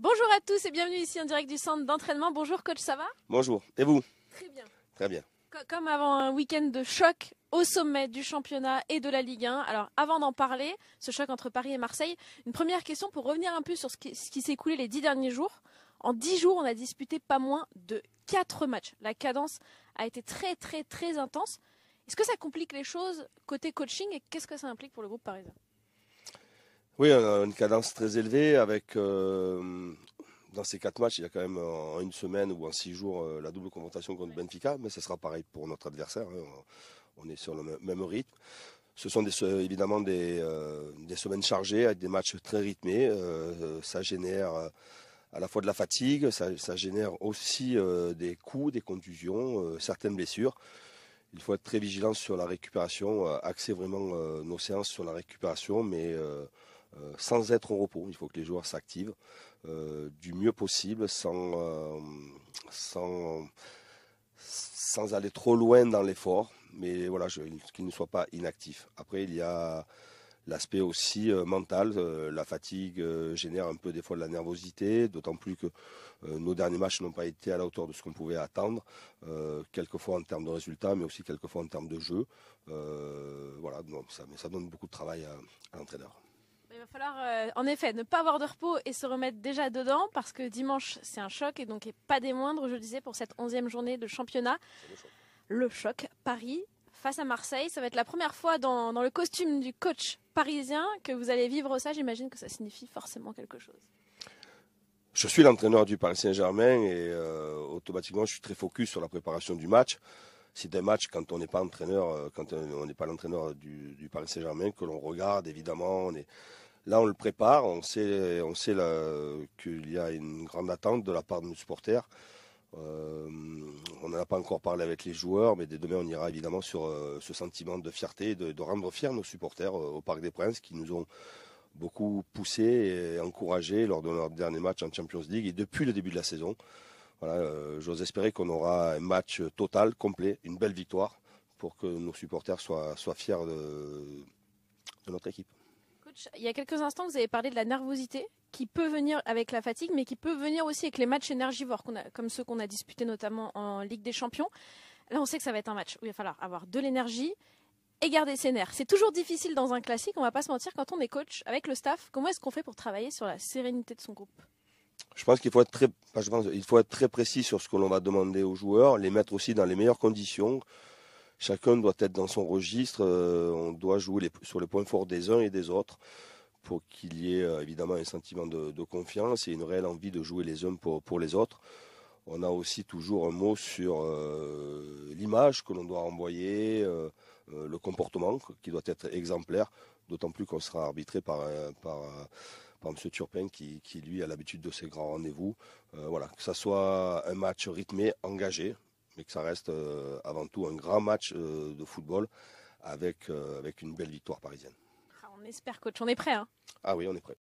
Bonjour à tous et bienvenue ici en direct du centre d'entraînement. Bonjour coach, ça va? Bonjour, et vous? Très bien. Très bien. Comme avant un week-end de choc au sommet du championnat et de la Ligue 1. Alors avant d'en parler, ce choc entre Paris et Marseille, une première question pour revenir un peu sur ce qui s'est écoulé les 10 derniers jours. En 10 jours, on a disputé pas moins de 4 matchs. La cadence a été très intense. Est-ce que ça complique les choses côté coaching et qu'est-ce que ça implique pour le groupe parisien? Oui, on a une cadence très élevée avec, dans ces 4 matchs, il y a quand même en une semaine ou en 6 jours la double confrontation contre Benfica, mais ce sera pareil pour notre adversaire, hein. On est sur le même rythme. Ce sont évidemment des semaines chargées avec des matchs très rythmés. Ça génère à la fois de la fatigue, ça génère aussi des coups, des contusions, certaines blessures. Il faut être très vigilant sur la récupération, axer vraiment nos séances sur la récupération, mais sans être au repos. Il faut que les joueurs s'activent du mieux possible, sans aller trop loin dans l'effort, mais voilà, qu'ils ne soient pas inactifs. Après, il y a l'aspect aussi mental. La fatigue génère un peu des fois de la nervosité, d'autant plus que nos derniers matchs n'ont pas été à la hauteur de ce qu'on pouvait attendre, quelquefois en termes de résultats, mais aussi quelquefois en termes de jeu. Voilà, donc mais ça donne beaucoup de travail à l'entraîneur. Il va falloir en effet ne pas avoir de repos et se remettre déjà dedans parce que dimanche c'est un choc et donc pas des moindres, je le disais, pour cette 11e journée de championnat. Le choc Paris face à Marseille, ça va être la première fois dans le costume du coach parisien que vous allez vivre ça. J'imagine que ça signifie forcément quelque chose. Je suis l'entraîneur du Paris Saint-Germain et automatiquement je suis très focus sur la préparation du match. C'est un match quand on n'est pas entraîneur, quand on n'est pas l'entraîneur du Paris Saint-Germain que l'on regarde évidemment. Là, on le prépare, on sait qu'il y a une grande attente de la part de nos supporters. On n'en a pas encore parlé avec les joueurs, mais dès demain, on ira évidemment sur ce sentiment de fierté, de rendre fiers nos supporters au Parc des Princes qui nous ont beaucoup poussés et encouragés lors de leur dernier match en Champions League et depuis le début de la saison. Voilà, j'ose espérer qu'on aura un match total, complet, une belle victoire pour que nos supporters soient fiers de notre équipe. Coach, il y a quelques instants, vous avez parlé de la nervosité qui peut venir avec la fatigue, mais qui peut venir aussi avec les matchs énergivores, comme ceux qu'on a disputés notamment en Ligue des Champions. Là, on sait que ça va être un match où il va falloir avoir de l'énergie et garder ses nerfs. C'est toujours difficile dans un classique, on ne va pas se mentir, quand on est coach avec le staff. Comment est-ce qu'on fait pour travailler sur la sérénité de son groupe? Je pense qu'il faut être très précis sur ce que l'on va demander aux joueurs, les mettre aussi dans les meilleures conditions. Chacun doit être dans son registre, on doit jouer sur les points forts des uns et des autres pour qu'il y ait évidemment un sentiment de confiance et une réelle envie de jouer les uns pour les autres. On a aussi toujours un mot sur l'image que l'on doit envoyer, le comportement qui doit être exemplaire, d'autant plus qu'on sera arbitré par M. Turpin qui lui a l'habitude de ces grands rendez-vous. Voilà, que ça soit un match rythmé, engagé, mais que ça reste avant tout un grand match de football avec une belle victoire parisienne. On espère, coach, on est prêt, hein? Ah oui, on est prêt.